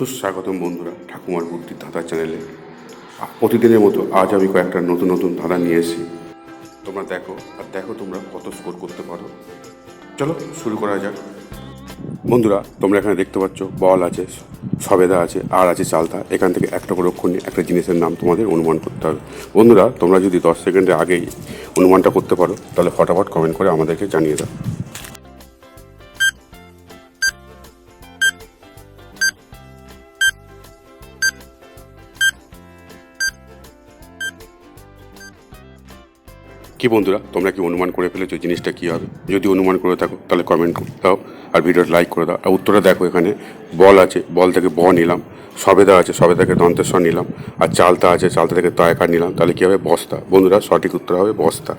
সুস্বাগতম বন্ধুরা ঠাকুমার বুদ্ধির ধাঁধা চ্যানেলে। প্রতিদিনের মতো আজ আমি কয়েকটা নতুন নতুন ধাঁধা নিয়ে এসেছি। তোমরা দেখো আর দেখো তোমরা কত স্কোর করতে পারো। চলো শুরু করা যাক। বন্ধুরা তোমরা এখানে দেখতে পাচ্ছ বল আছে, সবেদা আছে, আর আছে চালতা। এখান থেকে একটা করে অক্ষর নিয়ে একটা জিনিসের নাম তোমাদের অনুমান করতে হবে। বন্ধুরা তোমরা যদি 10 সেকেন্ডের আগেই অনুমানটা করতে পারো তাহলে ফটাফট কমেন্ট করে আমাদেরকে জানিয়ে দাও। কি বন্ধুরা তোমরা কি অনুমান করে ফেলেছো জিনিসটা কী হবে? যদি অনুমান করে থাকো তাহলে কমেন্ট দাও আর ভিডিওটা লাইক করে দাও। আর উত্তরটা দেখো, এখানে বল আছে, বল থেকে ব নিলাম, সবেদা আছে, সবেদা থেকে দন্তেশ্বর নিলাম, আর চালতা আছে, চালতা থেকে তয়াকার নিলাম, তাহলে কী হবে? বস্তা। বন্ধুরা সঠিক উত্তর হবে বস্তা।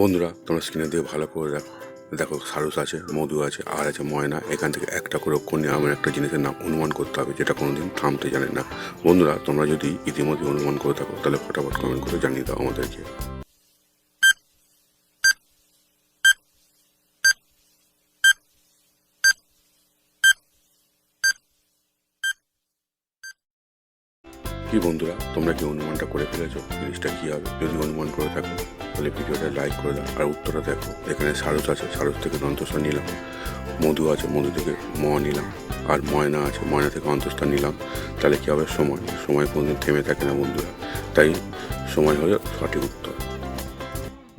বন্ধুরা তোমরা স্ক্রিনে দিয়ে ভালো করে দেখো, দেখো সারস আছে, মধু আছে, আর আছে ময়না। এখান থেকে একটা করে অক্ষর নিয়ে আমার একটা জিনিসের নাম অনুমান করতে হবে, যেটা কোনোদিন থামতে জানে না। বন্ধুরা তোমরা যদি ইতিমধ্যে অনুমান করে থাকো তাহলে ফটাফট কমেন্ট করে জানিয়ে দাও আমাদেরকে। কি বন্ধুরা তোমরা কি অনুমানটা করে ফেলেছো জিনিসটা কী হবে? যদি অনুমান করে থাকো তাহলে ভিডিওটা লাইক করে দাও আর উত্তরটা দেখো। এখানে সারস আছে, সারস থেকে দন্তস্বর নিলাম, মধু আছে, মধু থেকে ম নিলাম, আর ময়না আছে, ময়না থেকে অন্তস্থ নিলাম, তাহলে কী হবে? সময়। সময় কোনোদিন থেমে থাকে না বন্ধুরা, তাই সময় হলো সঠিক উত্তর।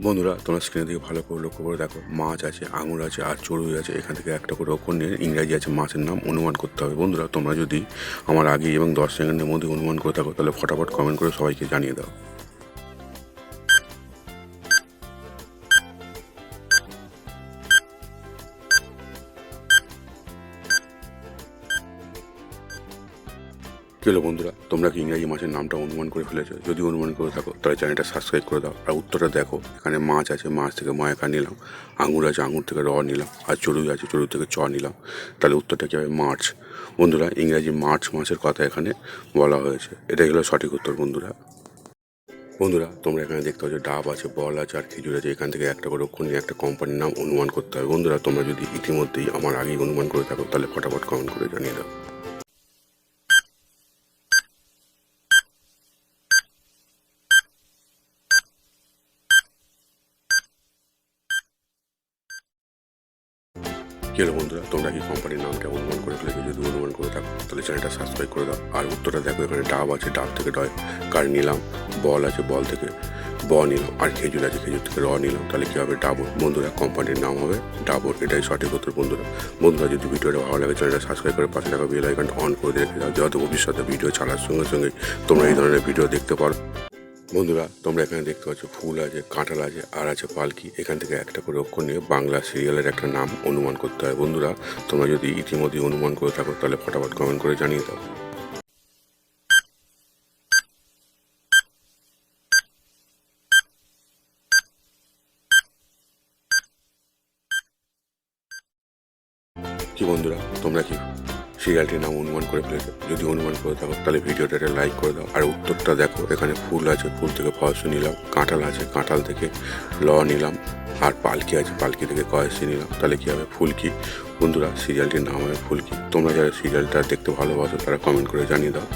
বন্ধুরা তোমরা স্ক্রিনে দিকে ভালো করে লক্ষ্য করে দেখো, মাছ আছে, আঙুর আছে, আর চড়ুই আছে। এখান থেকে একটা করে অক্ষর নিয়ে ইংরাজি আছে মাছের নাম অনুমান করতে হবে। বন্ধুরা তোমরা যদি আমার আগে এবং 10 সেকেন্ডের মধ্যে অনুমান করে থাকো তাহলে ফটাফট কমেন্ট করে সবাইকে জানিয়ে দাও। চলো বন্ধুরা তোমরা কি ইংরাজি মাছের নামটা অনুমান করে ফেলেছো? যদি অনুমান করে থাকো তাহলে চ্যানেলটা সাবস্ক্রাইব করে দাও আর উত্তরটা দেখো। এখানে মাছ আছে, মাছ থেকে ময়াকা নিলাম, আঙুর আছে, আঙুর থেকে র নিলাম, আর চড়ুই আছে, চড়ুই থেকে চ নিলাম, তাহলে উত্তরটা কী হবে? মার্চ। বন্ধুরা ইংরাজি মার্চ মাসের কথা এখানে বলা হয়েছে, এটাই হলো সঠিক উত্তর বন্ধুরা। বন্ধুরা তোমরা এখানে দেখতে পাচ্ছ ডাব আছে, বল আছে, আর খেজুর আছে। এখান থেকে একটা করে অক্ষর নিয়ে একটা কোম্পানির নাম অনুমান করতে হবে। বন্ধুরা তোমরা যদি ইতিমধ্যেই আমার আগেই অনুমান করে থাকো তাহলে ফটাফট কমেন্ট করে জানিয়ে দাও। কি হলো বন্ধুরা তোমরা কি কোম্পানির নামটা অনুমান করে ফেলেছো? যদি অনুমান করে থাকো তাহলে চ্যানেলটা সাবস্ক্রাইব করে দাও আর উত্তরটা দেখো। এখানে ডাব আছে, ডাব থেকে ডয় কার নিলাম, বল আছে, বল থেকে ব নিলাম, আর খেজুর আছে, খেজুর থেকে র নিলাম, তাহলে কী হবে? ডাবর। বন্ধুরা কোম্পানির নাম হবে ডাবর, এটাই সঠিক উত্তর বন্ধুরা। বন্ধুরা যদি ভিডিওটা ভালো লাগে চ্যানেলটা সাবস্ক্রাইব করে পাশে থাকা বেল আইকনটা অন করে রেখে দাও, যাতে ভবিষ্যতে ভিডিও ছাড়ার সঙ্গে সঙ্গে তোমরা এই ধরনের ভিডিও দেখতে পারো। বন্ধুরা তোমরা এখানে দেখতে পাচ্ছ ফুল আছে, কাঁঠাল আছে, আর আছে পালকি। এখান থেকে একটা করে অক্ষর নিয়ে বাংলা সিরিয়ালের একটা নাম অনুমান করতে হয়। বন্ধুরা তোমরা যদি ইতিমধ্যে অনুমান করে থাকো তাহলে ফটাফট কমেন্ট করে জানিয়ে দাও। কি বন্ধুরা তোমরা কি সিরিয়ালটির নাম অনুমান করে ফেলেছো? যদি অনুমান করে থাকো তাহলে ভিডিওটা লাইক করে দাও আর উত্তরটা দেখো। এখানে ফুল আছে, ফুল থেকে ফলসু নিলাম, কাঁঠাল আছে, কাঁঠাল থেকে ল নিলাম, আর পালকি আছে, পালকি থেকে কয়েসি নিলাম, তাহলে কী হবে? ফুলকি। বন্ধুরা সিরিয়ালটির নাম হবে ফুলকি। তোমরা যারা সিরিয়ালটা দেখতে ভালোবাসো তারা কমেন্ট করে জানিয়ে দাও।